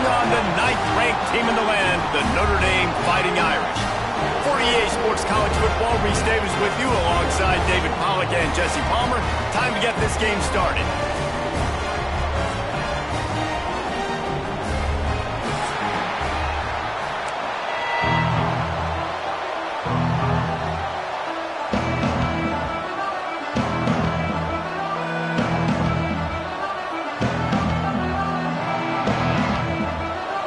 taking on the 9th-ranked team in the land, the Notre Dame Fighting Irish. For EA Sports College Football, Reese Davis with you alongside David Pollack and Jesse Palmer. Time to get this game started.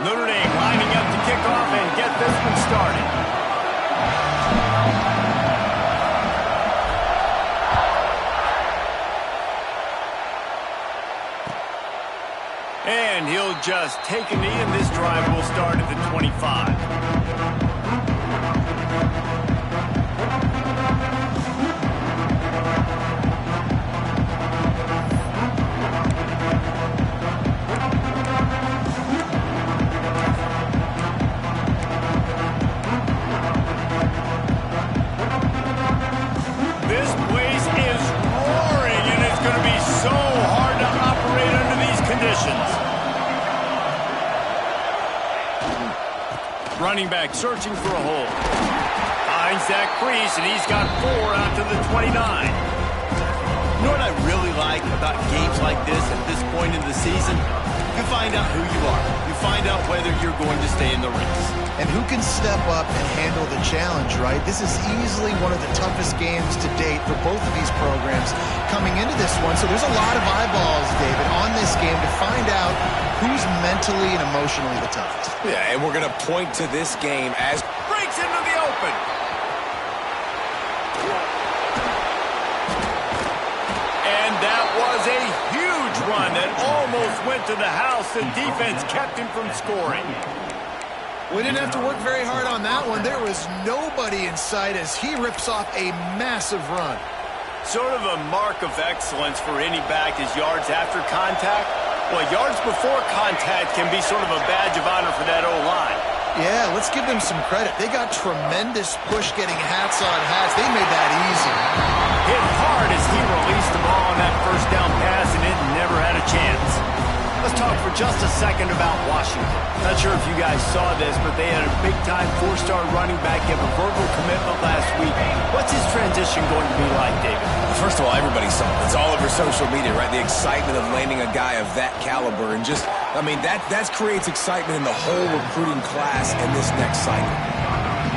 Notre Dame lining up to kick off and get this one started. And he'll just take a knee, and this drive will start at the 25. This place is roaring, and it's going to be so hard to operate under these conditions. Running back searching for a hole. Finds that crease, and he's got 4 out to the 29. You know what I really like about games like this at this point in the season? You find out who you are. You find out whether you're going to stay in the race. And who can step up and handle the challenge, right? This is easily one of the toughest games to date for both of these programs coming into this one. So there's a lot of eyeballs, David, on this game to find out who's mentally and emotionally the toughest. Yeah, and we're going to point to this game as Breaks into the open. And that was a huge run that almost went to the house. The defense kept him from scoring. We didn't have to work very hard on that one. There was nobody in sight as he rips off a massive run. Sort of a mark of excellence for any back is yards after contact. Well, yards before contact can be sort of a badge of honor for that O-line. Yeah, let's give them some credit. They got tremendous push getting hats on hats. They made that easy. Hit hard as he released the ball on that first down pass, and it never had a chance. Let's talk for just a second about Washington. Not sure if you guys saw this, but they had a big-time 4-star running back give a verbal commitment last week. What's his transition going to be like, David? First of all, everybody saw it. It's all over social media, right? The excitement of landing a guy of that caliber. And just, I mean, that creates excitement in the whole recruiting class in this next cycle.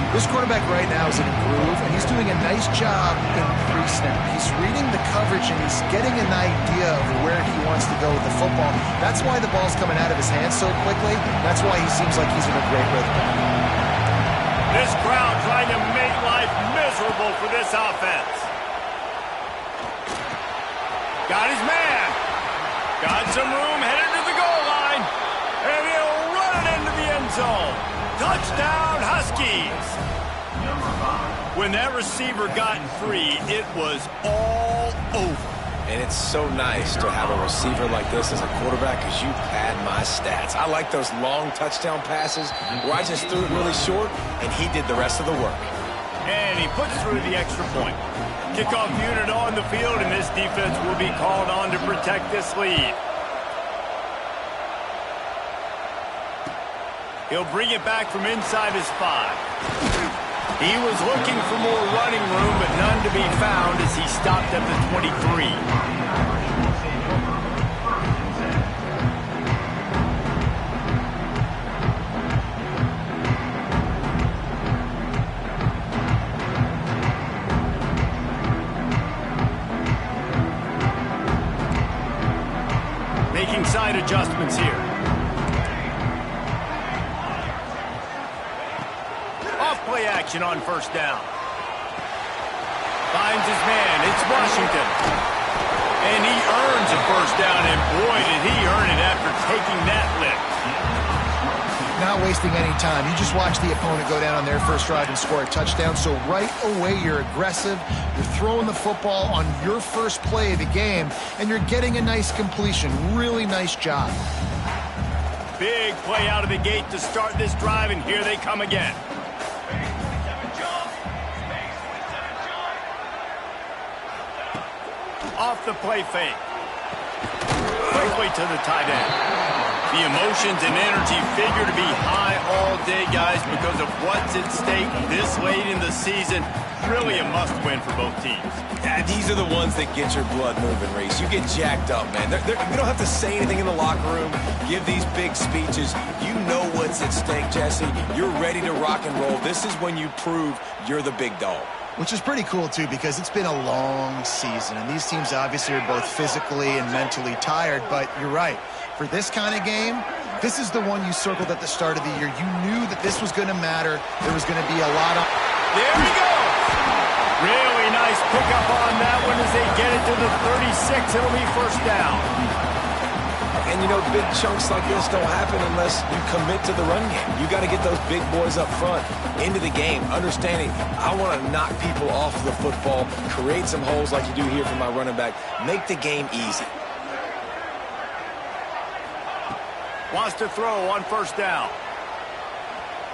This quarterback right now is in a groove, and he's doing a nice job in pre-snap. He's reading the coverage, and he's getting an idea of where he wants to go with the football. That's why the ball's coming out of his hands so quickly. That's why he seems like he's in a great rhythm. This crowd trying to make life miserable for this offense. Got his man. Got some room, headed to the goal line. And he'll run it into the end zone. Touchdown, Huskies. When that receiver got free, it was all over. And it's so nice to have a receiver like this as a quarterback because you pad my stats. I like those long touchdown passes where I just threw it really short, and he did the rest of the work. And he puts through the extra point. Kickoff unit on the field, and this defense will be called on to protect this lead. He'll bring it back from inside his 5. He was looking for more running room, but none to be found as he stopped at the 23. Making side adjustments here. Play action on first down. Finds his man. It's Washington. And he earns a first down, and boy, did he earn it after taking that lick. Not wasting any time. You just watch the opponent go down on their first drive and score a touchdown. So right away, you're aggressive. You're throwing the football on your first play of the game, and you're getting a nice completion. Really nice job. Big play out of the gate to start this drive, and here they come again. Off the play fake. Quickly to the tight end. The emotions and energy figure to be high all day, guys, because of what's at stake this late in the season. Really a must-win for both teams. Yeah, these are the ones that get your blood moving, Reese. You get jacked up, man. You don't have to say anything in the locker room, give these big speeches. You know what's at stake, Jesse. You're ready to rock and roll. This is when you prove you're the big dog. Which is pretty cool, too, because it's been a long season, and these teams obviously are both physically and mentally tired, but you're right. For this kind of game, this is the one you circled at the start of the year. You knew that this was going to matter. There was going to be a lot of... There we go! Really nice pickup on that one as they get it to the 36. It'll be first down. And, you know, big chunks like this don't happen unless you commit to the run game. You got to get those big boys up front into the game, understanding I want to knock people off the football, create some holes like you do here for my running back, make the game easy. Wants to throw on first down.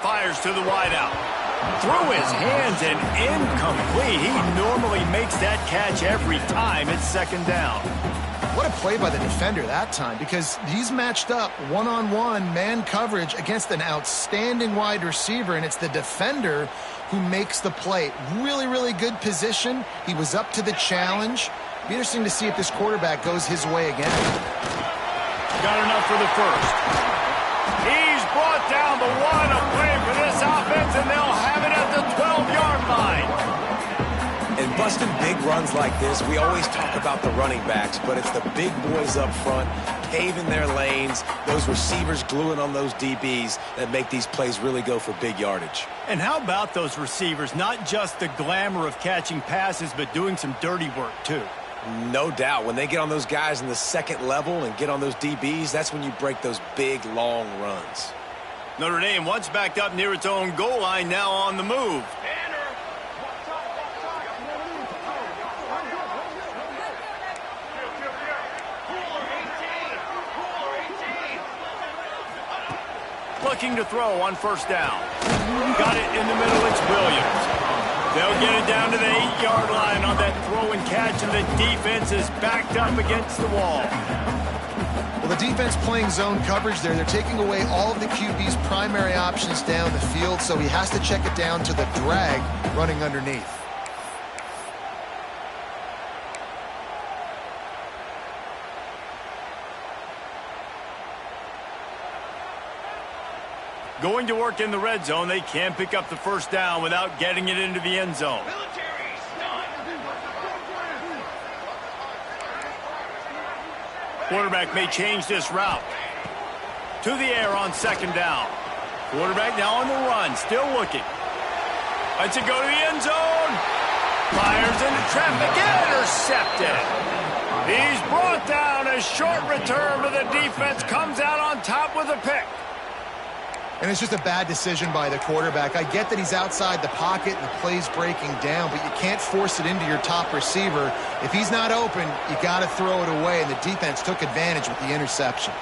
Fires to the wideout. Through his hands and incomplete. He normally makes that catch every time. It's second down. What a play by the defender that time, because he's matched up one-on-one man coverage against an outstanding wide receiver, and it's the defender who makes the play. Really, really good position. He was up to the challenge. Be interesting to see if this quarterback goes his way again. Got enough for the first. He's brought down the one. A play for this offense, and they'll have it at the 12-yard line. And busting big runs like this, we always talk about the running backs, but it's the big boys up front, paving their lanes, those receivers gluing on those DBs that make these plays really go for big yardage. And how about those receivers? Not just the glamour of catching passes, but doing some dirty work, too. No doubt. When they get on those guys in the second level and get on those DBs, that's when you break those big, long runs. Notre Dame once backed up near its own goal line, now on the move. Looking to throw on first down. Got it in the middle. It's Williams. They'll get it down to the 8-yard line on that throw and catch, and the defense is backed up against the wall. Well, the defense playing zone coverage there. They're taking away all of the QB's primary options down the field, so he has to check it down to the drag running underneath. Going to work in the red zone. They can't pick up the first down without getting it into the end zone. Quarterback may change this route. To the air on second down. Quarterback now on the run, still looking. Lets it go to the end zone. Fires into traffic, intercepted. He's brought down. A short return, but the defense comes out on top with a pick. And it's just a bad decision by the quarterback. I get that he's outside the pocket and the play's breaking down, but you can't force it into your top receiver. If he's not open, you got to throw it away, and the defense took advantage with the interception.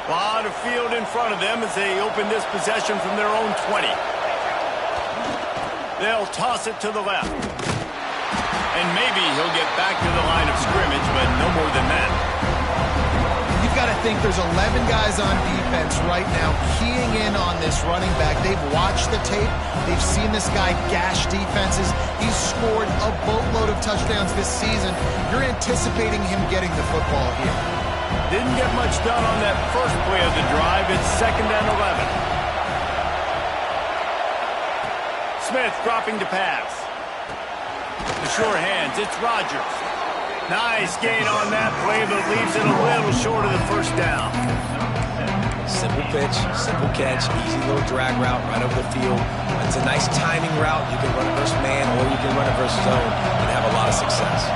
A lot of field in front of them as they open this possession from their own 20. They'll toss it to the left. And maybe he'll get back to the line of scrimmage, but no more than that. You've got to think there's 11 guys on defense right now keying in on this running back. They've watched the tape. They've seen this guy gash defenses. He's scored a boatload of touchdowns this season. You're anticipating him getting the football here. Didn't get much done on that first play of the drive. It's second and 11. Smith dropping to pass. The sure hands, it's Rodgers. Nice gain on that play, but leaves it a little short of the first down. Simple pitch, simple catch, easy little drag route right over the field. It's a nice timing route. You can run it versus man, or you can run it versus zone and have a lot of success.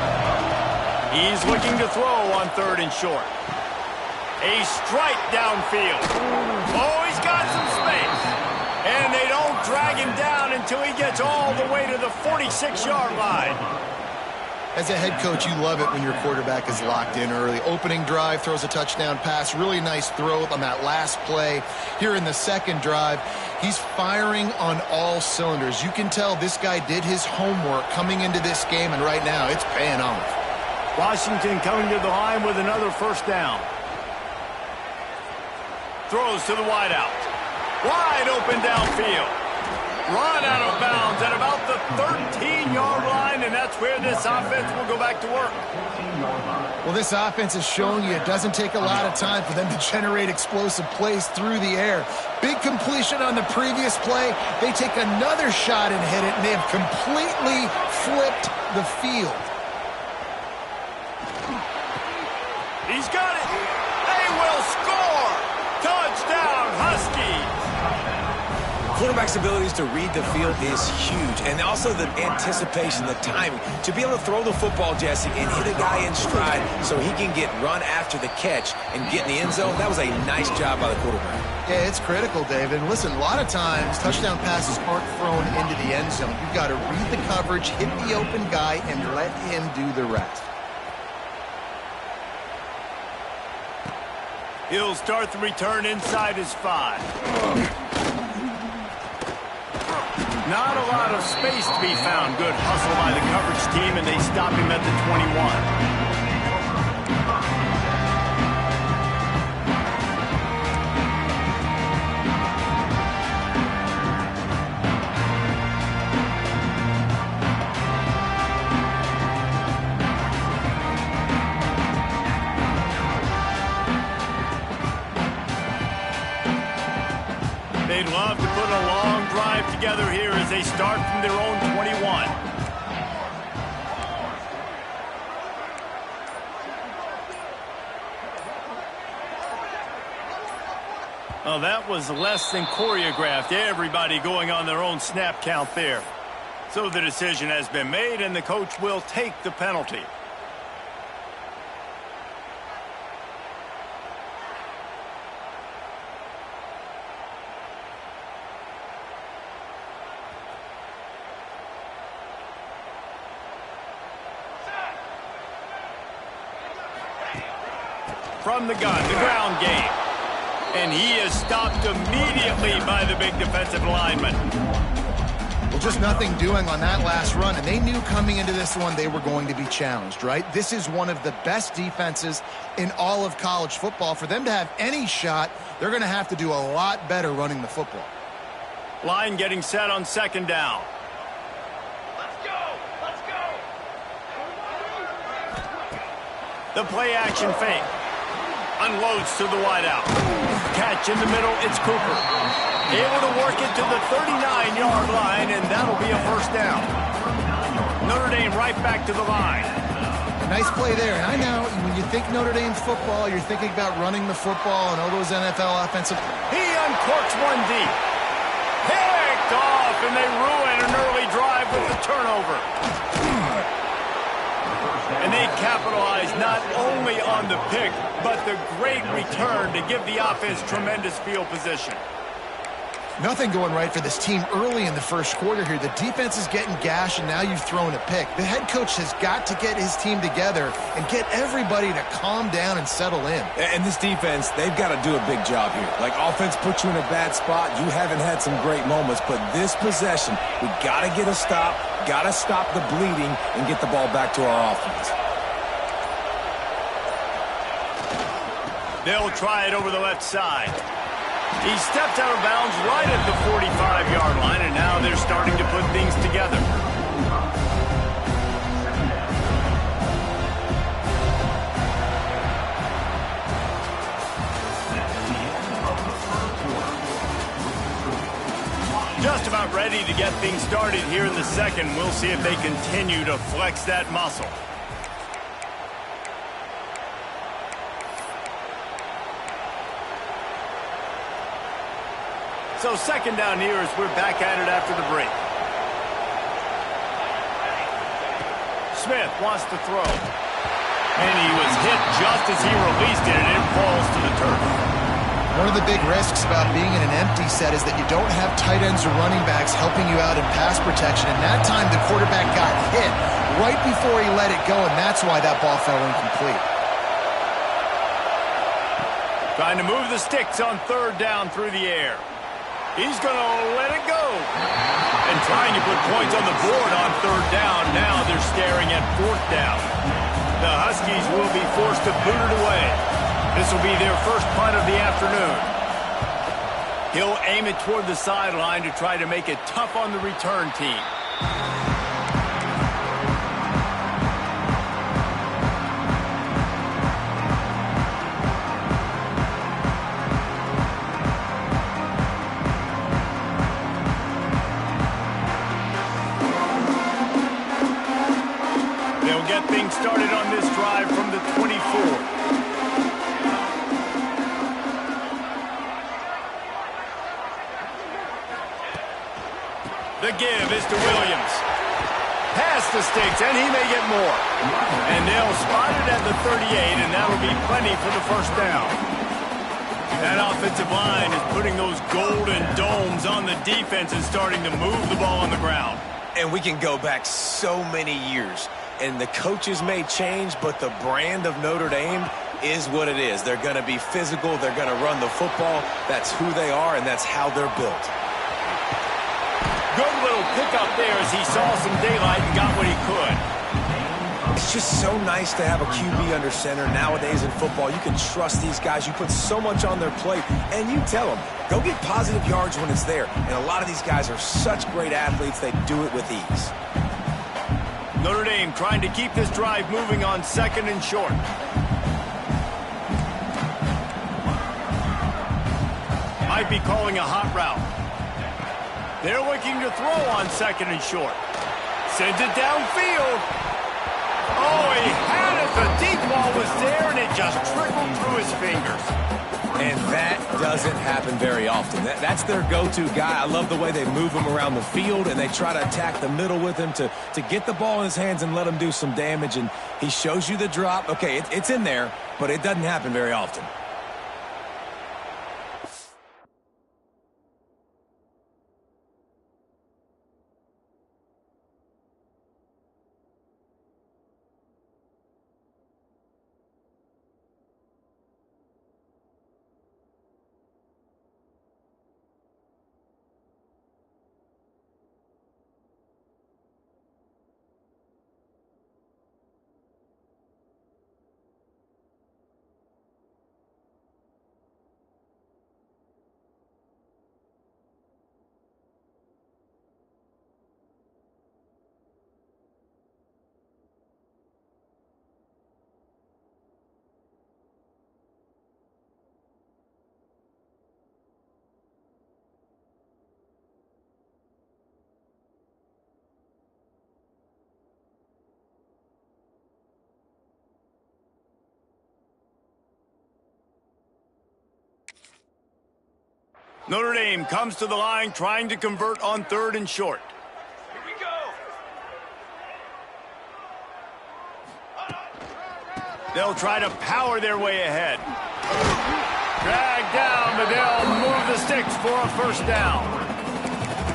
He's looking to throw on third and short. A strike downfield. Oh, he's got some space. And they don't drag him down until he gets all the way to the 46-yard line. As a head coach, you love it when your quarterback is locked in early. Opening drive, throws a touchdown pass. Really nice throw on that last play. Here in the second drive, he's firing on all cylinders. You can tell this guy did his homework coming into this game, and right now it's paying off. Washington coming to the line with another first down. Throws to the wideout. Wide open downfield. Run out of bounds at about the 13-yard line, and that's where this offense will go back to work. Well, this offense is showing you it doesn't take a lot of time for them to generate explosive plays through the air. Big completion on the previous play. They take another shot and hit it, and they have completely flipped the field. He's got it. They will score. Touchdown, Huskies. Quarterback's abilities to read the field is huge, and also the anticipation, the timing. To be able to throw the football, Jesse, and hit a guy in stride so he can get run after the catch and get in the end zone, that was a nice job by the quarterback. Yeah, it's critical, David. Listen, a lot of times touchdown passes aren't thrown into the end zone. You've got to read the coverage, hit the open guy, and let him do the rest. He'll start the return inside his 5. Not a lot of space to be found. Good hustle by the coverage team, and they stop him at the 21. They'd love to put a long drive together here as they start from their own 21. Oh, that was less than choreographed. Everybody going on their own snap count there. So the decision has been made, and the coach will take the penalty. From the gun, the ground game. And he is stopped immediately by the big defensive lineman. Well, just nothing doing on that last run, and they knew coming into this one they were going to be challenged, right? This is one of the best defenses in all of college football. For them to have any shot, they're going to have to do a lot better running the football. Line getting set on second down. The play action fake. Unloads to the wideout. Catch in the middle, it's Cooper. Able to work it to the 39-yard line, and that'll be a first down. Notre Dame right back to the line. A nice play there. And I know when you think Notre Dame football, you're thinking about running the football and all those NFL offensive. He uncorks one deep. Picked off, and they ruin an early drive with the turnover. And they capitalize not only on the pick, but the great return to give the offense tremendous field position. Nothing going right for this team early in the first quarter here. The defense is getting gashed, and now you've thrown a pick. The head coach has got to get his team together and get everybody to calm down and settle in. And this defense, they've got to do a big job here. Like, offense puts you in a bad spot. You haven't had some great moments, but this possession, we got to get a stop, got to stop the bleeding, and get the ball back to our offense. They'll try it over the left side. He stepped out of bounds right at the 45-yard line, and now they're starting to put things together. Just about ready to get things started here in the second. We'll see if they continue to flex that muscle. So second down here as we're back at it after the break. Smith wants to throw. And he was hit just as he released it, and it falls to the turf. One of the big risks about being in an empty set is that you don't have tight ends or running backs helping you out in pass protection. And that time the quarterback got hit right before he let it go, and that's why that ball fell incomplete. Trying to move the sticks on third down through the air. He's going to let it go. And trying to put points on the board on third down. Now they're staring at fourth down. The Huskies will be forced to boot it away. This will be their first punt of the afternoon. He'll aim it toward the sideline to try to make it tough on the return team. They'll get things started on this drive from the 24. The give is to Williams. Past the sticks, and he may get more. And they'll spot it at the 38, and that'll be plenty for the first down. That offensive line is putting those golden domes on the defense and starting to move the ball on the ground. And we can go back so many years. And the coaches may change, but the brand of Notre Dame is what it is. They're going to be physical. They're going to run the football. That's who they are, and that's how they're built. Good little pickup there as he saw some daylight and got what he could. It's just so nice to have a QB under center. Nowadays in football, you can trust these guys. You put so much on their plate, and you tell them, go get positive yards when it's there. And a lot of these guys are such great athletes, they do it with ease. Notre Dame trying to keep this drive moving on second and short. Might be calling a hot route. They're looking to throw on second and short. Sends it downfield. Oh, he had it. The deep ball was there, and it just trickled through his fingers. And that doesn't happen very often. That's their go-to guy. I love the way they move him around the field, and they try to attack the middle with him to get the ball in his hands and let him do some damage. And he shows you the drop. Okay, it's in there, but it doesn't happen very often. Notre Dame comes to the line trying to convert on third and short. Here we go. They'll try to power their way ahead. Drag down, but they'll move the sticks for a first down.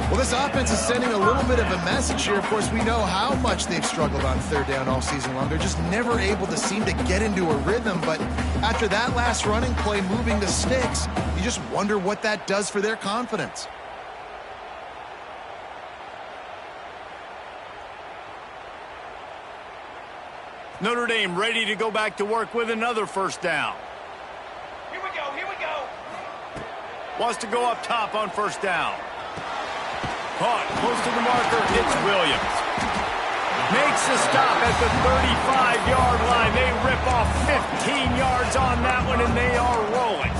Well, this offense is sending a little bit of a message here. Of course, we know how much they've struggled on third down all season long. They're just never able to seem to get into a rhythm. But after that last running play, moving the sticks, you just wonder what that does for their confidence. Notre Dame ready to go back to work with another first down. Here we go. Here we go. Wants to go up top on first down. Caught close to the marker. It's Williams. Makes the stop at the 35-yard line. They rip off 15 yards on that one, and they are rolling.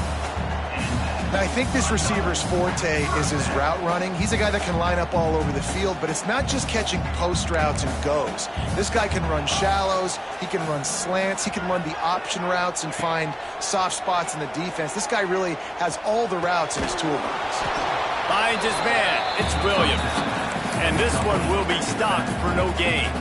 Now, I think this receiver's forte is his route running. He's a guy that can line up all over the field, but it's not just catching post routes and goes. This guy can run shallows, he can run slants, he can run the option routes and find soft spots in the defense. This guy really has all the routes in his toolbox. Finds his man. It's Williams. And this one will be stopped for no gain.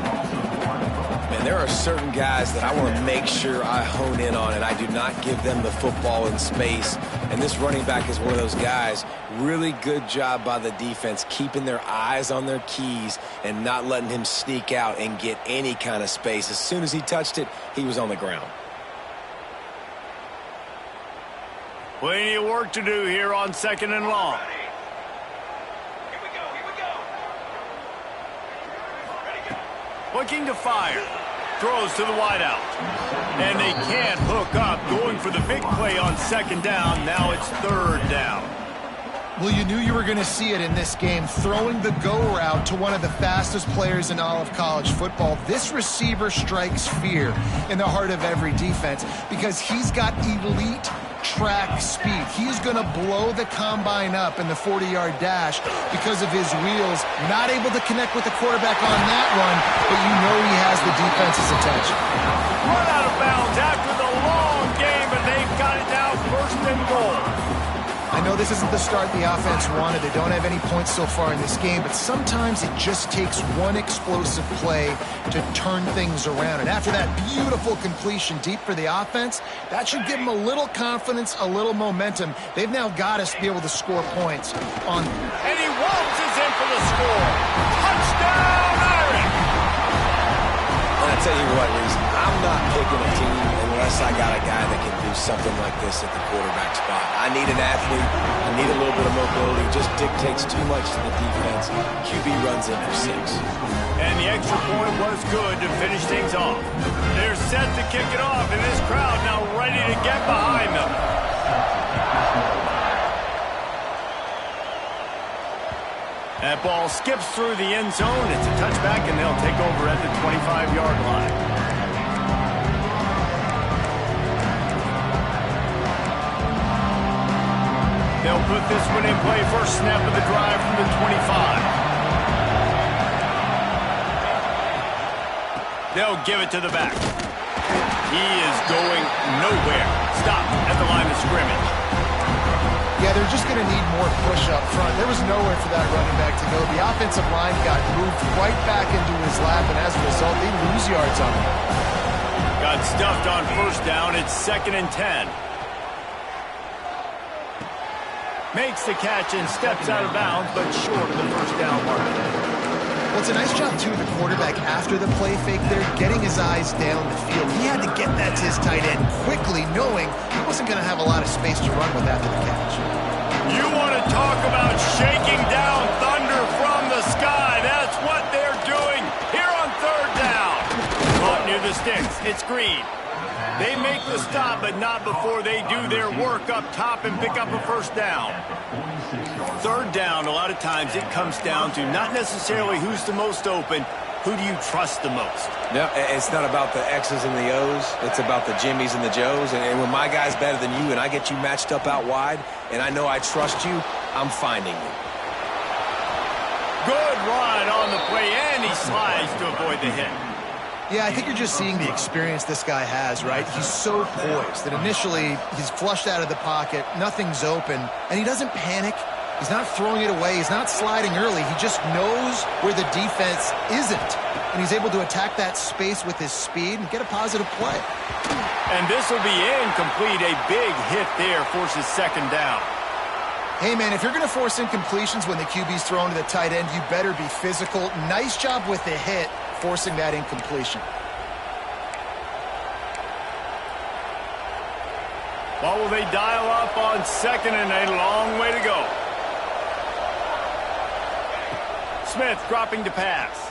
Man, there are certain guys that I want to make sure I hone in on, and I do not give them the football in space. And this running back is one of those guys. Really good job by the defense, keeping their eyes on their keys and not letting him sneak out and get any kind of space. As soon as he touched it, he was on the ground. Plenty of work to do here on 2nd and long. Looking to fire. Throws to the wideout. And they can't hook up. Going for the big play on 2nd down. Now it's 3rd down. Well, you knew you were going to see it in this game. Throwing the go route to one of the fastest players in all of college football. This receiver strikes fear in the heart of every defense because he's got elite track speed. He's going to blow the combine up in the 40-yard dash because of his wheels. Not able to connect with the quarterback on that run, but you know he has the defense's attention. Run out of bounds after the long game, and they've got it now 1st and goal. I know this isn't the start the offense wanted. They don't have any points so far in this game, but sometimes it just takes one explosive play to turn things around. And after that beautiful completion deep for the offense, that should give them a little confidence, a little momentum. They've now got us to be able to score points on. And he waltzes in for the score. Touchdown, Irish! And I tell you what, Reese, I'm not picking a team unless I got a guy that can do something like this at the quarterback spot. I need an athlete. I need a little bit of mobility. Just dictates too much to the defense. QB runs in for 6. And the extra point was good to finish things off. They're set to kick it off, and this crowd now ready to get behind them. That ball skips through the end zone. It's a touchback, and they'll take over at the 25-yard line. They'll put this one in play. First snap of the drive from the 25. They'll give it to the back. He is going nowhere. Stopped at the line of scrimmage. Yeah, they're just going to need more push up front. There was nowhere for that running back to go. The offensive line got moved right back into his lap, and as a result, they lose yards on him. Got stuffed on 1st down. It's 2nd and 10. Makes the catch and steps out of bounds, but short of the 1st down mark. Well, it's a nice job, too, of the quarterback after the play fake there, getting his eyes down the field. He had to get that to his tight end quickly, knowing he wasn't going to have a lot of space to run with after the catch. You want to talk about shaking down thunder from the sky. That's what they're doing here on 3rd down. Caught near the sticks. It's Green. They make the stop, but not before they do their work up top and pick up a 1st down. 3rd down, a lot of times it comes down to not necessarily who's the most open, who do you trust the most? No, it's not about the X's and the O's. It's about the Jimmys and the Joes. And when my guy's better than you and I get you matched up out wide and I know I trust you, I'm finding you. Good run on the play, and he slides to avoid the hit. Yeah, I think you're just seeing the experience this guy has, right? He's so poised that initially he's flushed out of the pocket, nothing's open, and he doesn't panic. He's not throwing it away. He's not sliding early. He just knows where the defense isn't, and he's able to attack that space with his speed and get a positive play. And this will be incomplete. A big hit there forces 2nd down. Hey, man, if you're going to force incompletions when the QB's thrown to the tight end, you better be physical. Nice job with the hit, forcing that incompletion. What will they dial up on 2nd and a long way to go? Smith dropping to pass.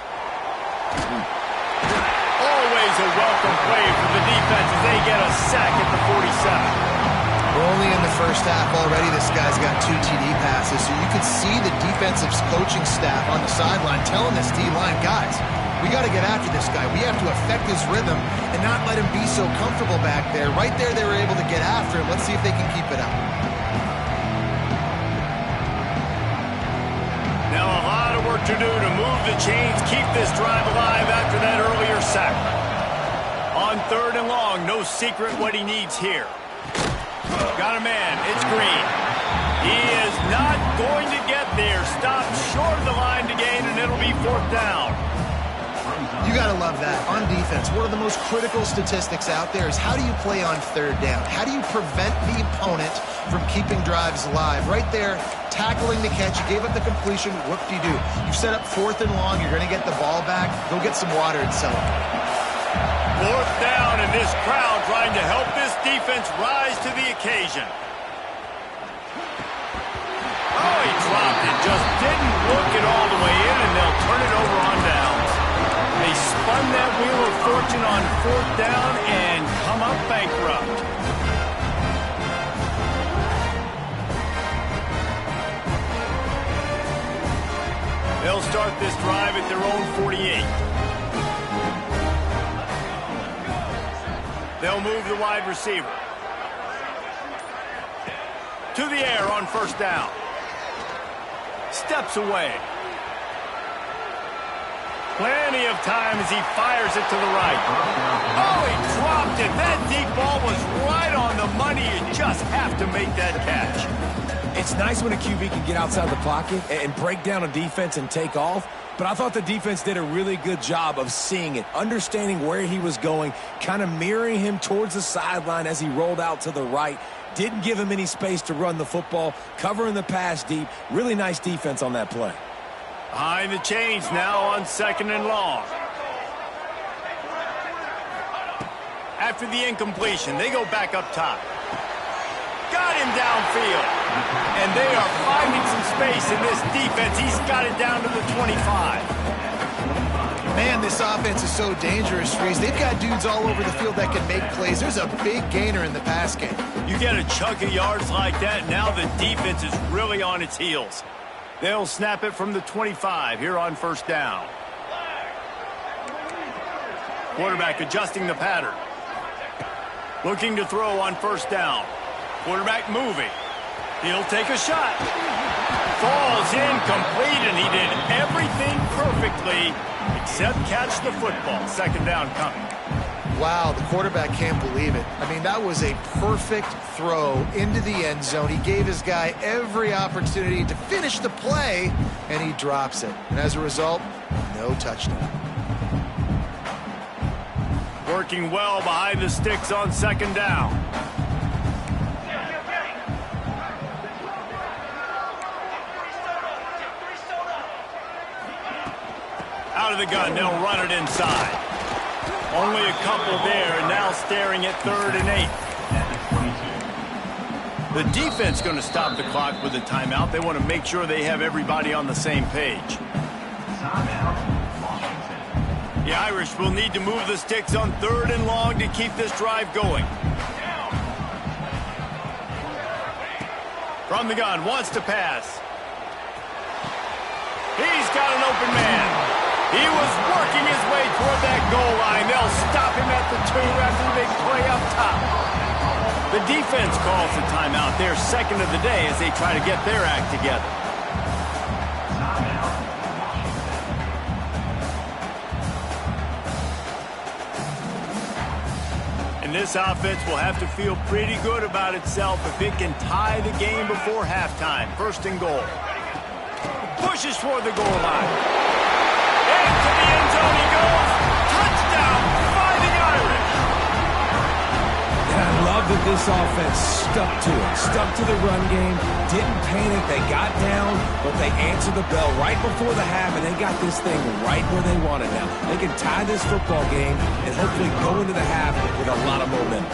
Always a welcome play for the defense as they get a sack at the 47. We're only in the 1st half already. This guy's got 2 TD passes, so you can see the defensive coaching staff on the sideline telling this D-line, guys, we got to get after this guy. We have to affect his rhythm and not let him be so comfortable back there. Right there, they were able to get after him. Let's see if they can keep it up. Now a lot of work to do to move the chains, keep this drive alive after that earlier sack. On 3rd and long, no secret what he needs here. Got a man. It's Green. He is not going to get there. Stopped short of the line to gain, and it'll be 4th down. You got to love that. On defense, one of the most critical statistics out there is how do you play on third down? How do you prevent the opponent from keeping drives alive? Right there, tackling the catch. You gave up the completion. Whoop-de-doo. You set up 4th and long. You're going to get the ball back. Go get some water and celebrate. 4th down, and this crowd trying to help this defense rise to the occasion. Oh, he dropped it. Just didn't look it all the way in, and they'll turn it over on downs. They spun that wheel of fortune on 4th down and come up bankrupt. They'll start this drive at their own 48. They'll move the wide receiver. To the air on 1st down. Steps away. Plenty of time as he fires it to the right. Oh, he dropped it. That deep ball was right on the money. You just have to make that catch. It's nice when a QB can get outside the pocket and break down a defense and take off, but I thought the defense did a really good job of seeing it, understanding where he was going, kind of mirroring him towards the sideline as he rolled out to the right. Didn't give him any space to run the football, covering the pass deep. Really nice defense on that play. Behind the chains now on 2nd and long. After the incompletion, they go back up top. Got him downfield. And they are finding some space in this defense. He's got it down to the 25. Man, this offense is so dangerous, Reese. They've got dudes all over the field that can make plays. There's a big gainer in the pass game. You get a chunk of yards like that, now the defense is really on its heels. They'll snap it from the 25 here on 1st down. Quarterback adjusting the pattern. Looking to throw on 1st down. Quarterback moving. He'll take a shot. Falls incomplete, and he did everything perfectly except catch the football. 2nd down coming. Wow, the quarterback can't believe it. I mean, that was a perfect throw into the end zone. He gave his guy every opportunity to finish the play, and he drops it. And as a result, no touchdown. Working well behind the sticks on 2nd down. Out of the gun, they'll run it inside. Only a couple there, and now staring at 3rd and 8. The defense going to stop the clock with a timeout. They want to make sure they have everybody on the same page. The Irish will need to move the sticks on 3rd and long to keep this drive going. From the gun, wants to pass. He's got an open man. He was working his way toward that goal line. They'll stop him at the 2 after the big play up top. The defense calls the timeout, their 2nd of the day, as they try to get their act together. And this offense will have to feel pretty good about itself if it can tie the game before halftime. 1st and goal. Pushes toward the goal line. To the end zone he goes. Touchdown, Fighting Irish. And I love that this offense stuck to it. Stuck to the run game. Didn't panic. They got down, but they answered the bell right before the half, and they got this thing right where they want it now. They can tie this football game and hopefully go into the half with a lot of momentum.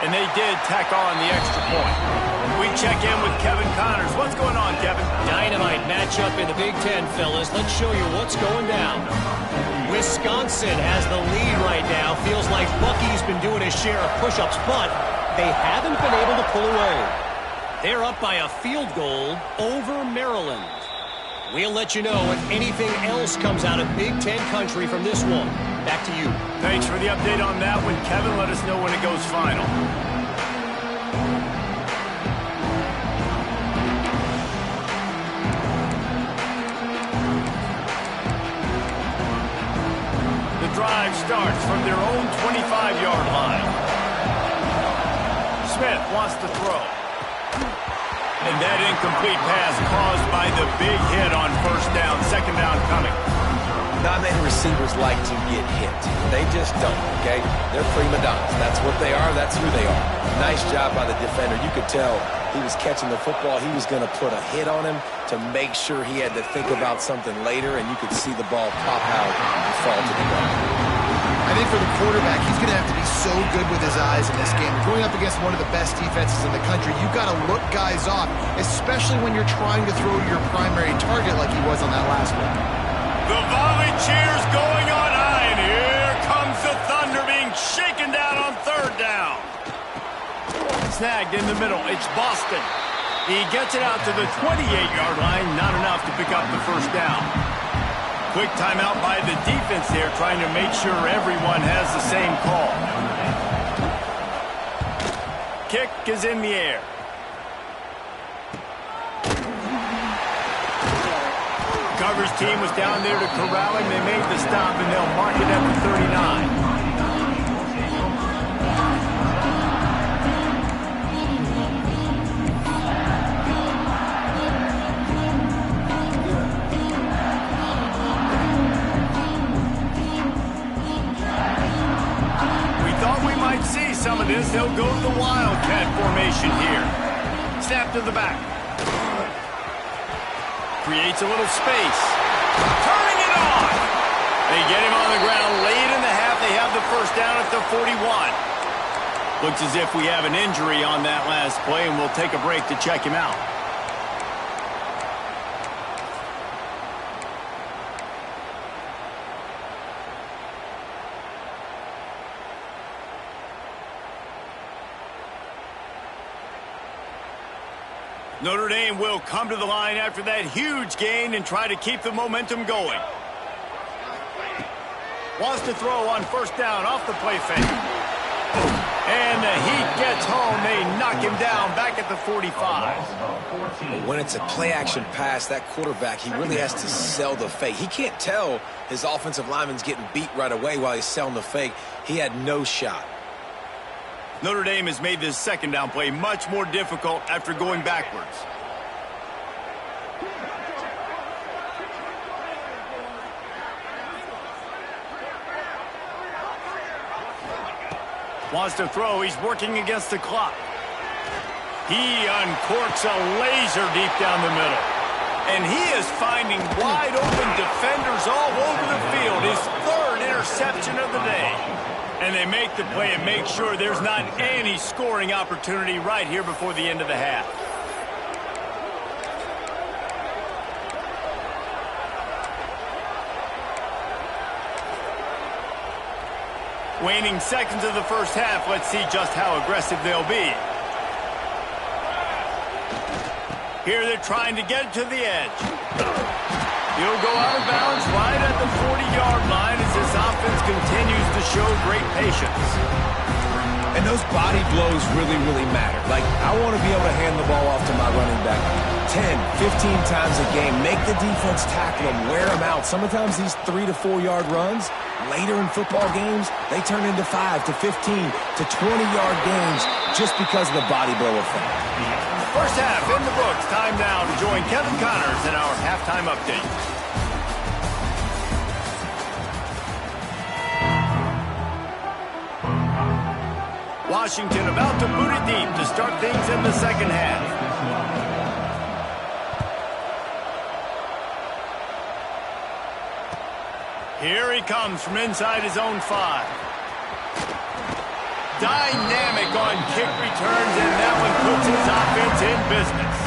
And they did tack on the extra point. We check in with Kevin Connors. What's going on, Kevin? Dynamite matchup in the Big Ten, fellas. Let's show you what's going down. Wisconsin has the lead right now. Feels like Bucky's been doing his share of push-ups, but they haven't been able to pull away. They're up by a field goal over Maryland. We'll let you know if anything else comes out of Big Ten country from this one. Back to you. Thanks for the update on that one, Kevin. Let us know when it goes final. The drive starts from their own 25-yard line. Smith wants to throw. And that incomplete pass caused by the big hit on first down, second down coming. Not many receivers like to get hit. They just don't, okay? They're prima donnas. That's what they are. That's who they are. Nice job by the defender. You could tell he was catching the football. He was going to put a hit on him to make sure he had to think about something later, and you could see the ball pop out and fall to the ground. I think for the quarterback, he's going to have to be so good with his eyes in this game. Going up against one of the best defenses in the country, you've got to look guys off, especially when you're trying to throw to your primary target like he was on that last one. The volley cheers going on high, and here comes the Thunder being shaken down on third down. Snagged in the middle. It's Boston. He gets it out to the 28-yard line. Not enough to pick up the first down. Quick timeout by the defense there, trying to make sure everyone has the same call. Kick is in the air. Coverage team was down there to corral him. They made the stop, and they'll mark it at the 39. Some of this, they'll go to the Wildcat formation here. Snap to the back. Creates a little space. Turning it on. They get him on the ground late in the half. They have the first down at the 41. Looks as if we have an injury on that last play, and we'll take a break to check him out. Notre Dame will come to the line after that huge gain and try to keep the momentum going. Wants to throw on first down off the play fake. And the Heat gets home. They knock him down back at the 45. When it's a play-action pass, that quarterback, he really has to sell the fake. He can't tell his offensive lineman's getting beat right away while he's selling the fake. He had no shot. Notre Dame has made this second down play much more difficult after going backwards. Wants to throw. He's working against the clock. He uncorks a laser deep down the middle. And he is finding wide open defenders all over the field. His third interception of the day. And they make the play and make sure there's not any scoring opportunity right here before the end of the half. Waning seconds of the first half. Let's see just how aggressive they'll be. Here they're trying to get it to the edge. He'll go out of bounds right at the 40-yard line as this offense continues to show great patience. And those body blows really, really matter. Like, I want to be able to hand the ball off to my running back 10, 15 times a game. Make the defense tackle them, wear them out. Sometimes these 3 to 4 yard runs, later in football games, they turn into 5 to 15 to 20-yard games just because of the body blow effect. First half in the books. Time now to join Kevin Connors in our halftime update. Washington about to boot it deep to start things in the second half. Here he comes from inside his own 5. Dynamic on kick returns, and that one puts his offense in business.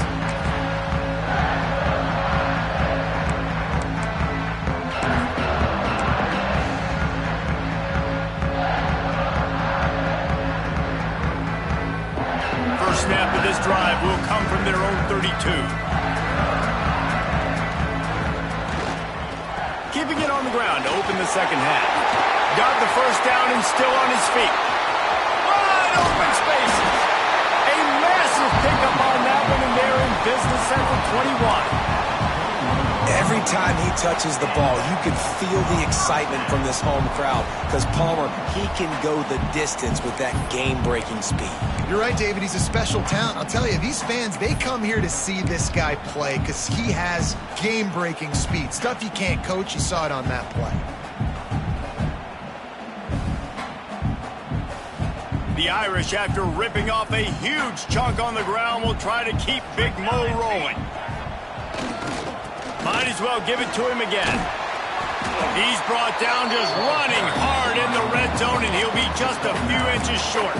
First snap of this drive will come from their own 32. Keeping it on the ground to open the second half. Got the first down and still on his feet. Open spaces. A massive pickup on that one, and they're in business at the 21. Every time he touches the ball, you can feel the excitement from this home crowd because Palmer, he can go the distance with that game-breaking speed. You're right, David. He's a special talent. I'll tell you, these fans, they come here to see this guy play because he has game-breaking speed. Stuff you can't coach. You saw it on that play. The Irish, after ripping off a huge chunk on the ground, will try to keep Big Mo rolling. Might as well give it to him again. He's brought down just running hard in the red zone, and he'll be just a few inches short.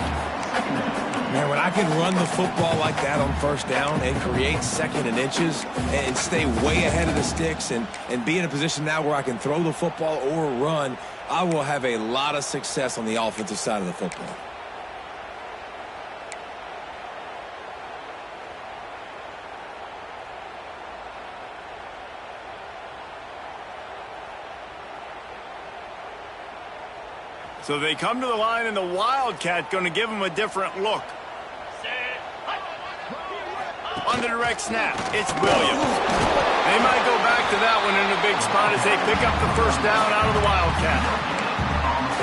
Man, when I can run the football like that on first down and create second and inches and stay way ahead of the sticks and be in a position now where I can throw the football or run, I will have a lot of success on the offensive side of the football. So they come to the line, and the Wildcat going to give them a different look. On the direct snap, it's Williams. They might go back to that one in a big spot as they pick up the first down out of the Wildcat.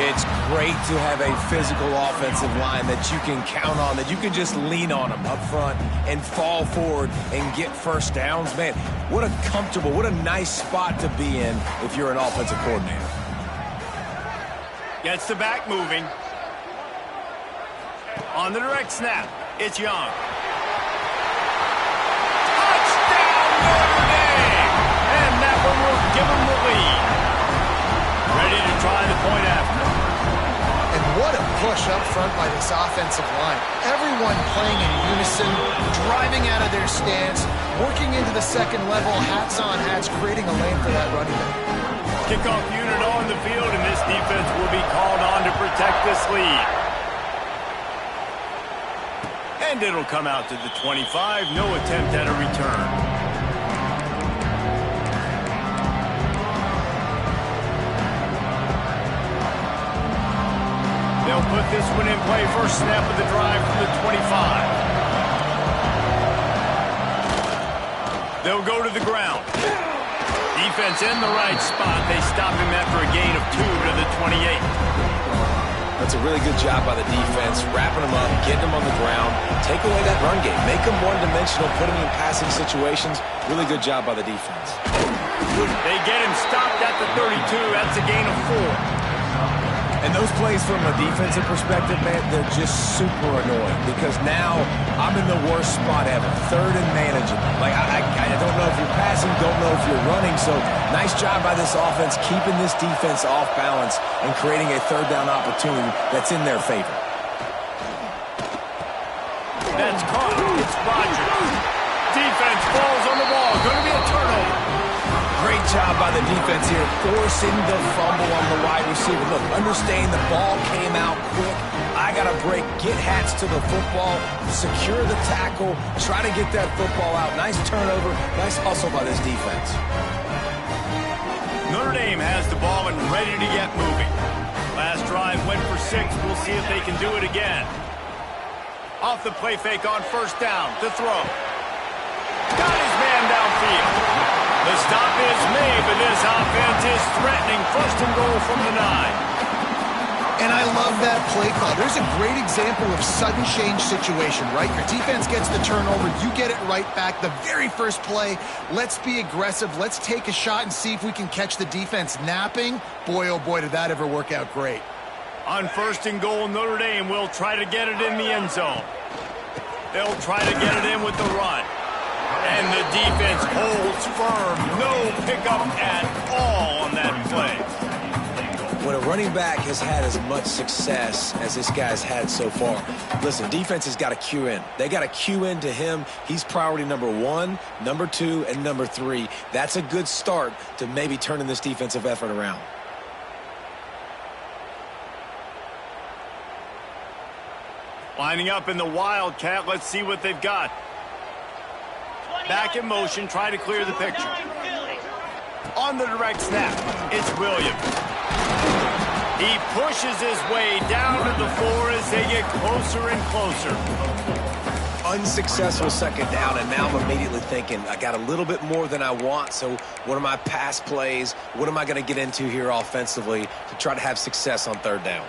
It's great to have a physical offensive line that you can count on, that you can just lean on them up front and fall forward and get first downs. Man, what a comfortable, what a nice spot to be in if you're an offensive coordinator. Gets the back moving. On the direct snap, it's Young. Touchdown, Notre Dame! And that one will give them the lead. Ready to try the point after. And what a push up front by this offensive line. Everyone playing in unison, driving out of their stance, working into the second level, hats on hats, creating a lane for that running back. Kickoff unit on the field, and this defense will be called on to protect this lead. And it'll come out to the 25. No attempt at a return. They'll put this one in play. First snap of the drive from the 25. They'll go to the ground. Defense in the right spot. They stop him after a gain of 2 to the 28. That's a really good job by the defense, wrapping them up, getting them on the ground, take away that run game, make them one-dimensional, put them in passing situations. Really good job by the defense. They get him stopped at the 32. That's a gain of 4. And those plays from a defensive perspective, man, they're just super annoying because now I'm in the worst spot ever. Third and manageable. Like, I don't know if you're passing, don't know if you're running. So nice job by this offense keeping this defense off balance and creating a third down opportunity that's in their favor. That's caught. It's Rodgers. Defense falls on the ball. Going to be a turnover. Great job by the defense here, forcing the fumble on the wide receiver. Look, understand the ball came out quick. I got to break, get hats to the football, secure the tackle, try to get that football out. Nice turnover, nice hustle by this defense. Notre Dame has the ball and ready to get moving. Last drive went for 6. We'll see if they can do it again. Off the play fake on first down to throw. Got his man downfield. The stop is made, but this offense is threatening. First and goal from the 9. And I love that play call. There's a great example of sudden change situation, right? Your defense gets the turnover. You get it right back. The very first play, let's be aggressive. Let's take a shot and see if we can catch the defense napping. Boy, oh boy, did that ever work out great. On first and goal, Notre Dame will try to get it in the end zone. They'll try to get it in with the run. And the defense holds firm. No pickup at all on that play. When a running back has had as much success as this guy's had so far, listen, defense has got to cue in. They got to cue in to him. He's priority number 1, number 2, and number 3. That's a good start to maybe turning this defensive effort around. Lining up in the Wildcat. Let's see what they've got. Back in motion, try to clear the picture. On the direct snap, it's Williams. He pushes his way down to the floor as they get closer and closer. unsuccessful second down, and now I'm immediately thinking, I got a little bit more than I want, so what are my pass plays? What am I going to get into here offensively to try to have success on third down?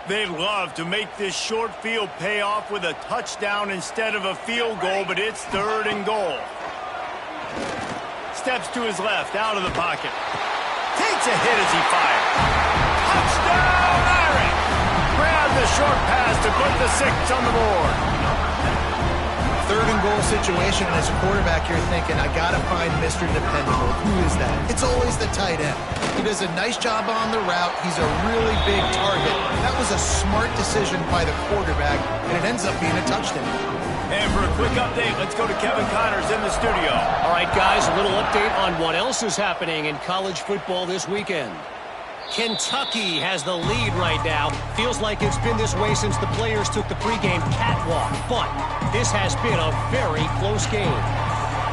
They'd love to make this short field pay off with a touchdown instead of a field goal, but it's 3rd and goal. Steps to his left, out of the pocket. Takes a hit as he fires. Touchdown, Irish! Grab the short pass to put the 6 on the board. 3rd and goal situation, and as a quarterback, you're thinking, I got to find Mr. Dependable. Who is that? It's always the tight end. He does a nice job on the route. He's a really big target. That was a smart decision by the quarterback, and it ends up being a touchdown. And for a quick update, let's go to Kevin Connors in the studio. All right, guys, a little update on what else is happening in college football this weekend. Kentucky has the lead right now. Feels like it's been this way since the players took the pregame catwalk, but this has been a very close game.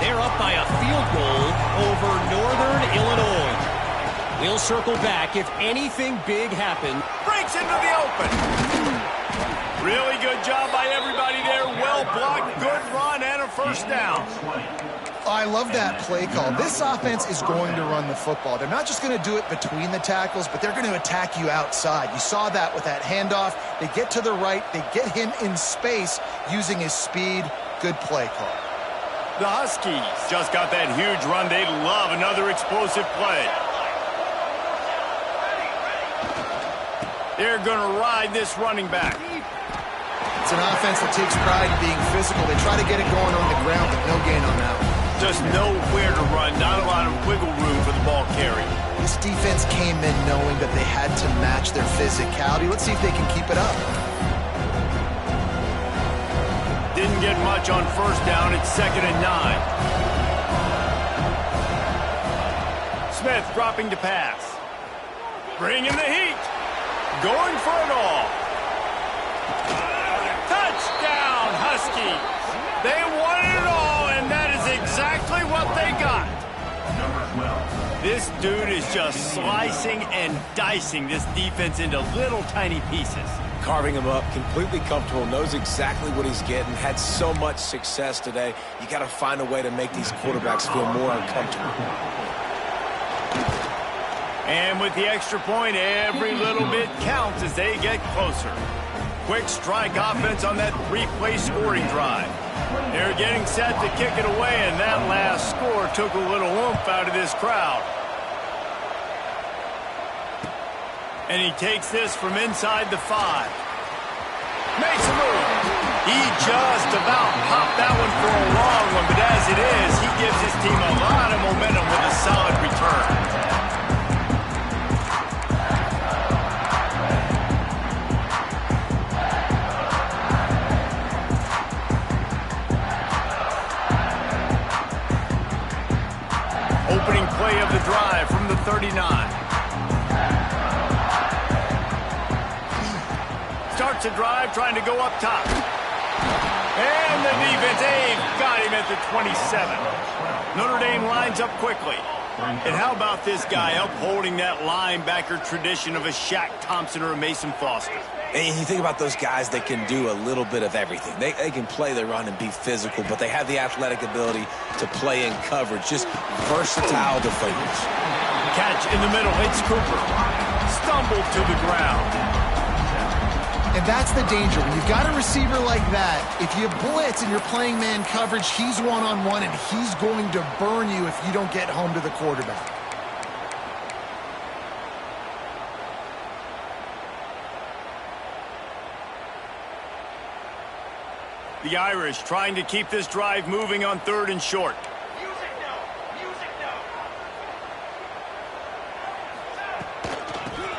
They're up by a field goal over Northern Illinois. We'll circle back if anything big happened. Breaks into the open. Really good job by everybody there. Well blocked, good run, and a first down. I love that play call. This offense is going to run the football. They're not just going to do it between the tackles, but they're going to attack you outside. You saw that with that handoff. They get to the right. They get him in space using his speed. Good play call. The Huskies just got that huge run. They love another explosive play. They're going to ride this running back. It's an offense that takes pride in being physical. They try to get it going on the ground, but no gain on that one. Just nowhere to run, not a lot of wiggle room for the ball carry. This defense came in knowing that they had to match their physicality. Let's see if they can keep it up. Didn't get much on first down. It's 2nd and 9. Smith dropping to pass. Bringing the heat. Going for it all. Touchdown, Huskies. They won it all, and that is exactly what they got. This dude is just slicing and dicing this defense into little tiny pieces. Carving him up, completely comfortable, knows exactly what he's getting, had so much success today. You got to find a way to make these quarterbacks feel more uncomfortable. And with the extra point, every little bit counts as they get closer. Quick strike offense on that 3-play scoring drive. They're getting set to kick it away, and that last score took a little oomph out of this crowd. And he takes this from inside the 5. Makes a move. He just about popped that one for a long one, but as it is, he gives his team a lot of momentum with a solid return. Opening play of the drive from the 39. Starts a drive trying to go up top. And the defense, got him at the 27. Notre Dame lines up quickly. And how about this guy upholding that linebacker tradition of a Shaq Thompson or a Mason Foster? And you think about those guys that can do a little bit of everything. They can play the run and be physical, but they have the athletic ability to play in coverage. Just versatile defenders. Catch in the middle. It's Cooper. Stumbled to the ground. And that's the danger. When you've got a receiver like that, if you blitz and you're playing man coverage, he's one-on-one, and he's going to burn you if you don't get home to the quarterback. The Irish trying to keep this drive moving on 3rd and short.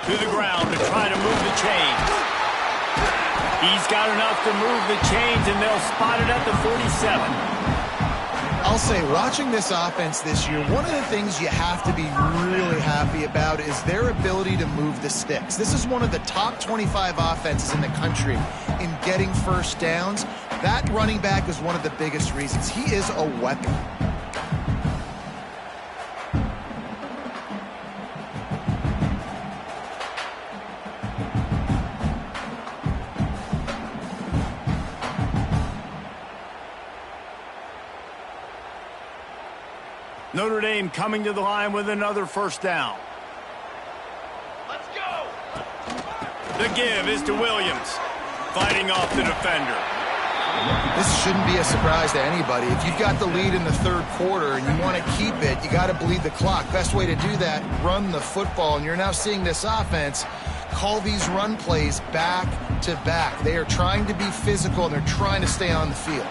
To the ground to try to move the chains. He's got enough to move the chains, and they'll spot it at the 47. I'll say, watching this offense this year, one of the things you have to be really happy about is their ability to move the sticks. This is one of the top 25 offenses in the country in getting first downs. That running back is one of the biggest reasons. He is a weapon. Notre Dame coming to the line with another first down. Let's go! The give is to Williams, fighting off the defender. This shouldn't be a surprise to anybody. If you've got the lead in the third quarter and you want to keep it, you got to bleed the clock. Best way to do that, run the football. And you're now seeing this offense call these run plays back to back. They are trying to be physical, and they're trying to stay on the field.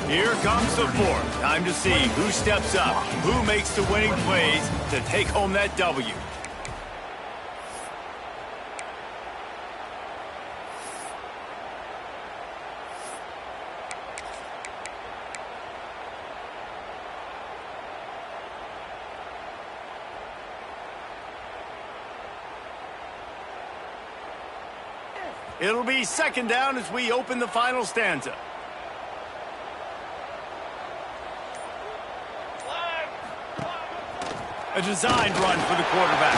Here comes the fourth. Time to see who steps up, who makes the winning plays to take home that W. It'll be second down as we open the final stanza. A designed run for the quarterback.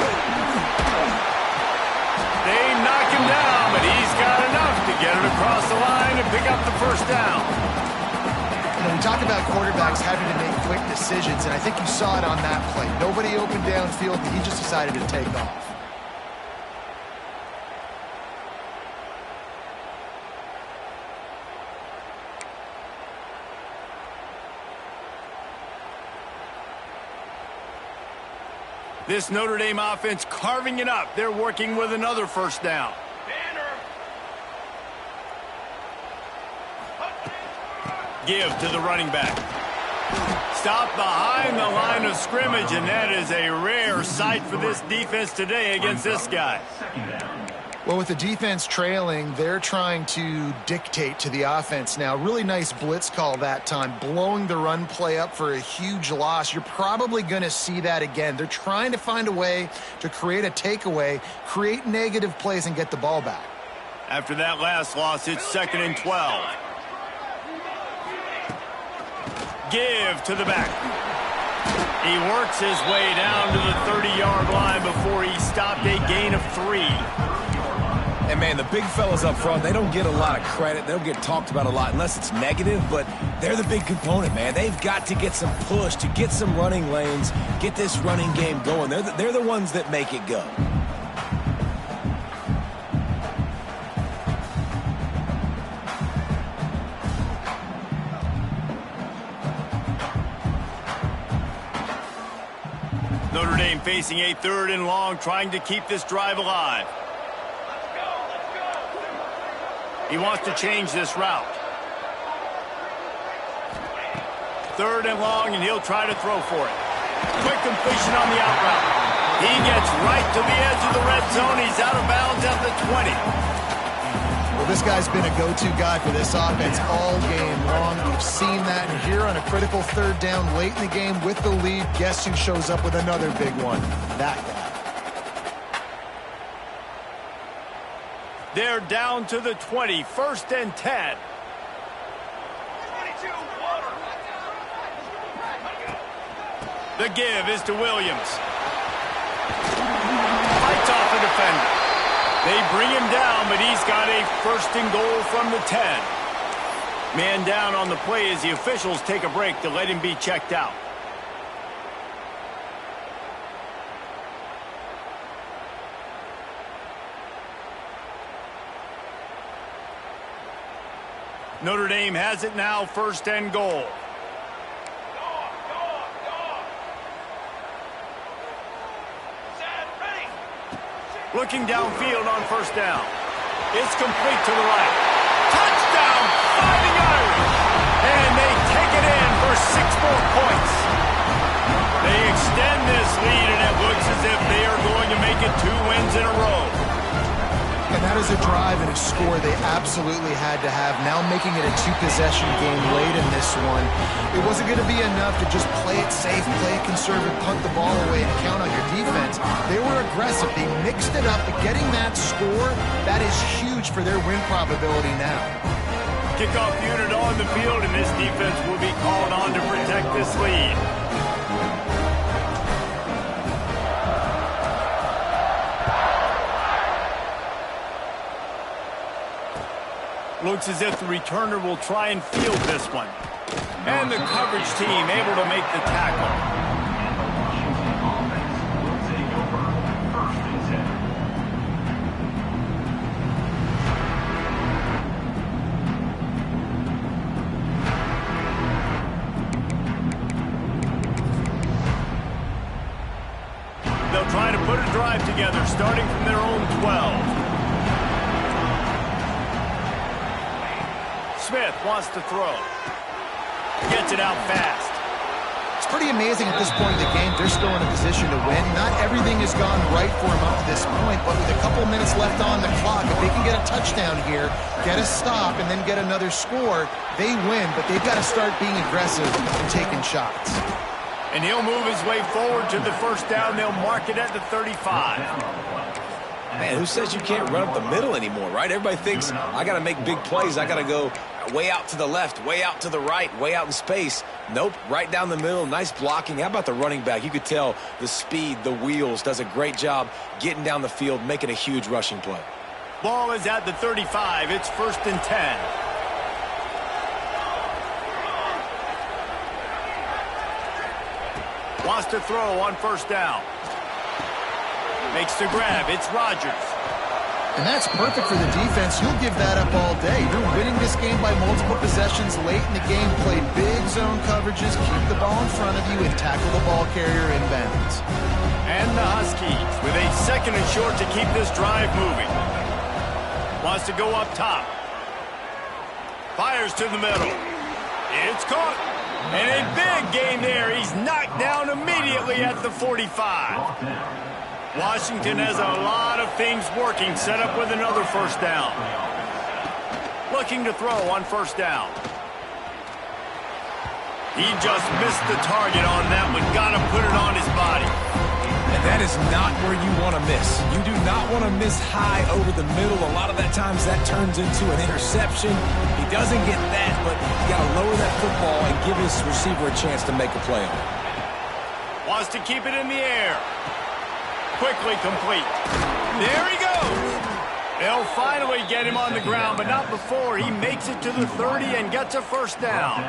They knock him down, but he's got enough to get it across the line and pick up the first down. When we talk about quarterbacks having to make quick decisions, and I think you saw it on that play. Nobody opened downfield, and he just decided to take off. This Notre Dame offense carving it up. They're working with another first down. Give to the running back. Stop behind the line of scrimmage, and that is a rare sight for this defense today against this guy. Well, with the defense trailing, they're trying to dictate to the offense now. Really nice blitz call that time, blowing the run play up for a huge loss. You're probably going to see that again. They're trying to find a way to create a takeaway, create negative plays, and get the ball back. After that last loss, it's 2nd and 12. Give to the back. He works his way down to the 30-yard line before he stopped a gain of 3. And, man, the big fellas up front, they don't get a lot of credit. They don't get talked about a lot unless it's negative, but they're the big component, man. They've got to get some push to get some running lanes, get this running game going. They're the ones that make it go. Notre Dame facing a 3rd and long, trying to keep this drive alive. He wants to change this route. 3rd and long, and he'll try to throw for it. Quick completion on the out route. He gets right to the edge of the red zone. He's out of bounds at the 20. Well, this guy's been a go-to guy for this offense all game long. We've seen that, and here on a critical 3rd down late in the game with the lead, guess who shows up with another big one? That guy. They're down to the 20, 1st and 10. The give is to Williams. Fights off the defender. They bring him down, but he's got a 1st and goal from the 10. Man down on the play as the officials take a break to let him be checked out. Notre Dame has it now, 1st and goal. Looking downfield on 1st down. It's complete to the right. Touchdown, Fighting Irish! And they take it in for 6 more points. They extend this lead, and it looks as if they are going to make it 2 wins in a row. And that is a drive and a score they absolutely had to have. Now making it a 2-possession game late in this one. It wasn't going to be enough to just play it safe, play it conservative, punt the ball away, and count on your defense. They were aggressive. They mixed it up. But getting that score, that is huge for their win probability now. Kickoff unit on the field, and this defense will be called on to protect this lead. Looks as if the returner will try and field this one. And the coverage team able to make the tackle. They'll try to put a drive together, starting from their own 12. Smith wants to throw. Gets it out fast. It's pretty amazing at this point in the game. They're still in a position to win. Not everything has gone right for them up to this point, but with a couple minutes left on the clock, if they can get a touchdown here, get a stop, and then get another score, they win, but they've got to start being aggressive and taking shots. And he'll move his way forward to the first down. They'll mark it at the 35. Man, who says you can't run up the middle anymore, right? Everybody thinks, I got to make big plays. I got to go way out to the left, way out to the right, way out in space. Nope, right down the middle. Nice blocking. How about the running back? You could tell the speed, the wheels, does a great job getting down the field, making a huge rushing play. Ball is at the 35. It's 1st and 10. Wants to throw on first down. Makes the grab. It's Rodgers. And that's perfect for the defense. You'll give that up all day. You're winning this game by multiple possessions late in the game. Play big zone coverages, keep the ball in front of you, and tackle the ball carrier inbounds. And the Huskies with a 2nd and short to keep this drive moving. Wants to go up top. Fires to the middle. It's caught. And a big gain there. He's knocked down immediately at the 45. Washington has a lot of things working, set up with another first down. Looking to throw on first down. He just missed the target on that one. Got to put it on his body. And that is not where you want to miss. You do not want to miss high over the middle. A lot of that times that turns into an interception. He doesn't get that, but you got to lower that football and give his receiver a chance to make a play on it. Wants to keep it in the air. Quickly complete. There he goes. They'll finally get him on the ground, but not before he makes it to the 30 and gets a first down.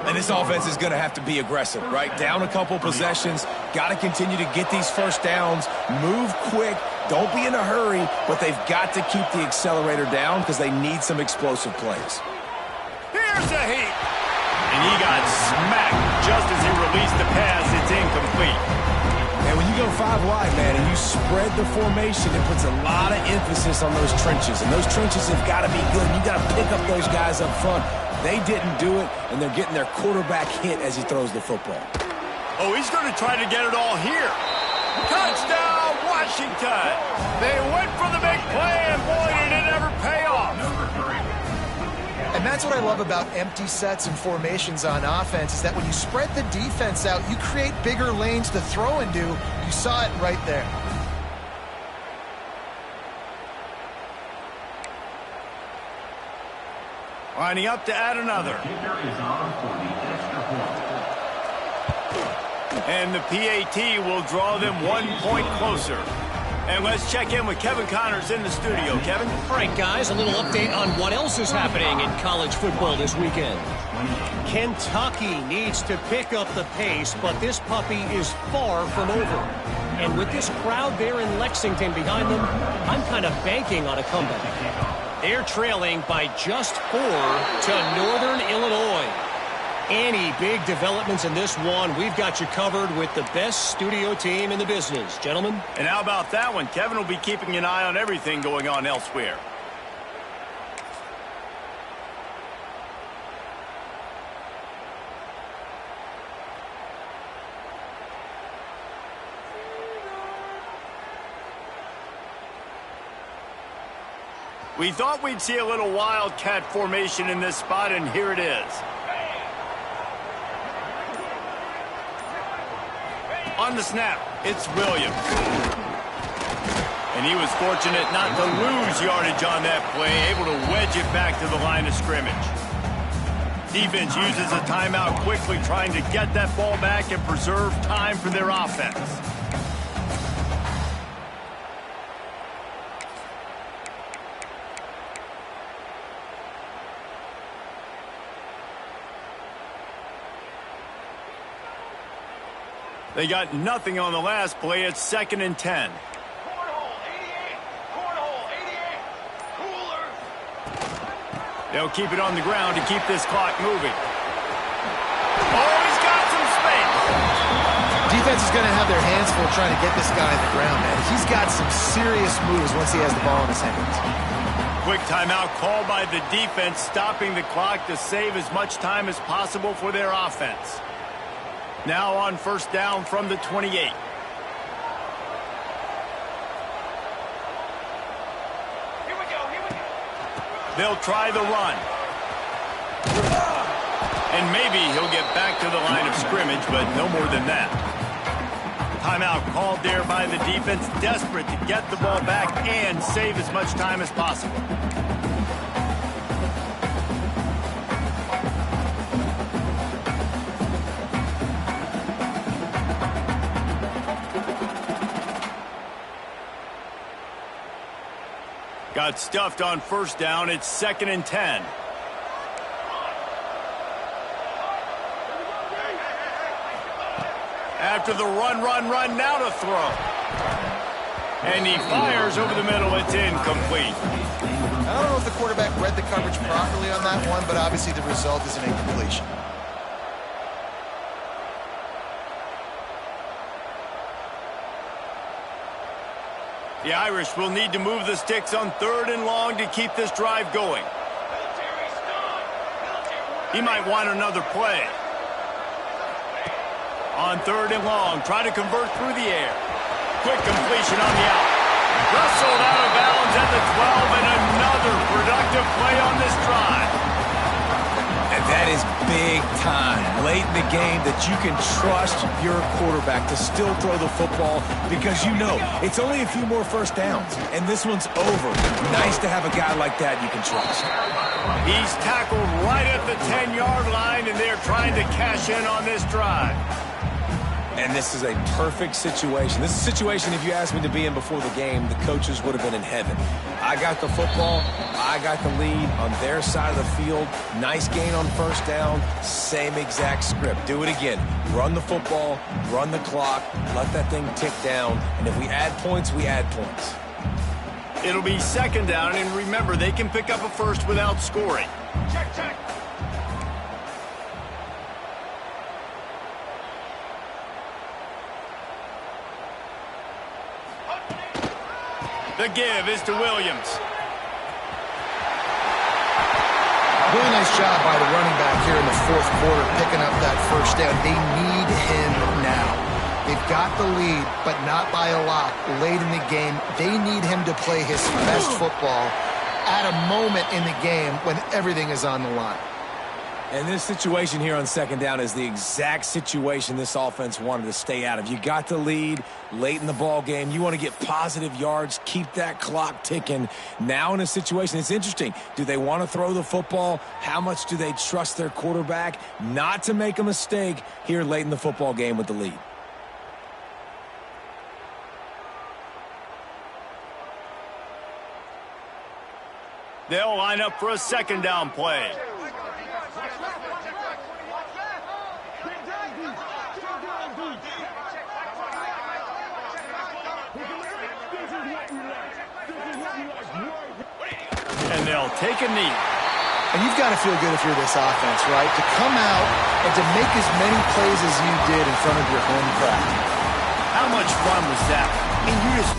And this offense is going to have to be aggressive, right? Down a couple possessions. Got to continue to get these first downs. Move quick. Don't be in a hurry, but they've got to keep the accelerator down because they need some explosive plays. Here's a heat. And he got smacked just as he released the pass. It's incomplete. And when you go 5 wide, man, and you spread the formation, it puts a lot of emphasis on those trenches. And those trenches have got to be good. You got to pick up those guys up front. They didn't do it, and they're getting their quarterback hit as he throws the football. Oh, he's going to try to get it all here. Touchdown, Washington. They went for the big play, and boy, did it ever pay off. And that's what I love about empty sets and formations on offense, is that when you spread the defense out, you create bigger lanes to throw into. You saw it right there. Lining up to add another. And the PAT will draw them 1 point closer. And let's check in with Kevin Connors in the studio. Kevin? All right, guys, a little update on what else is happening in college football this weekend. Kentucky needs to pick up the pace, but this puppy is far from over. And with this crowd there in Lexington behind them, I'm kind of banking on a comeback. They're trailing by just 4 to Northern Illinois. Any big developments in this one, we've got you covered with the best studio team in the business. Gentlemen? And how about that one? Kevin will be keeping an eye on everything going on elsewhere. We thought we'd see a little wildcat formation in this spot, and here it is. On the snap, it's Williams. And he was fortunate not to lose yardage on that play, able to wedge it back to the line of scrimmage. Defense uses a timeout quickly, trying to get that ball back and preserve time for their offense. They got nothing on the last play. It's 2nd and 10. They'll keep it on the ground to keep this clock moving. Oh, he's got some space. Defense is going to have their hands full trying to get this guy on the ground, man. He's got some serious moves once he has the ball in his hands. Quick timeout called by the defense, stopping the clock to save as much time as possible for their offense. Now on 1st down from the 28. Here we go. They'll try the run. And maybe he'll get back to the line of scrimmage, but no more than that. Timeout called there by the defense, desperate to get the ball back and save as much time as possible. Got stuffed on 1st down. It's 2nd and 10. After the run, now to throw. And he fires over the middle. It's incomplete. I don't know if the quarterback read the coverage properly on that one, but obviously the result is an incompletion. The Irish will need to move the sticks on 3rd and long to keep this drive going. He might want another play. On 3rd and long, try to convert through the air. Quick completion on the out. Wrestled out of bounds at the 12, and another productive play on this drive. And that is big time late in the game that you can trust your quarterback to still throw the football because you know it's only a few more 1st downs, and this one's over. Nice to have a guy like that you can trust. He's tackled right at the 10-yard line, and they're trying to cash in on this drive. And this is a perfect situation. This is a situation, if you asked me to be in before the game, the coaches would have been in heaven. I got the football. I got the lead on their side of the field. Nice gain on 1st down. Same exact script. Do it again. Run the football, run the clock, let that thing tick down. And if we add points, we add points. It'll be 2nd down, and remember, they can pick up a first without scoring. Check. The give is to Williams. Really nice job by the running back here in the 4th quarter, picking up that 1st down. They need him now. They've got the lead, but not by a lot late in the game. They need him to play his best football at a moment in the game when everything is on the line. And this situation here on 2nd down is the exact situation this offense wanted to stay out of. You got the lead late in the ball game. You want to get positive yards, keep that clock ticking. Now in a situation, it's interesting. Do they want to throw the football? How much do they trust their quarterback not to make a mistake here late in the football game with the lead? They'll line up for a 2nd down play. And they'll take a knee. And you've got to feel good if you're this offense, right? To come out and to make as many plays as you did in front of your home crowd. How much fun was that? I mean, you just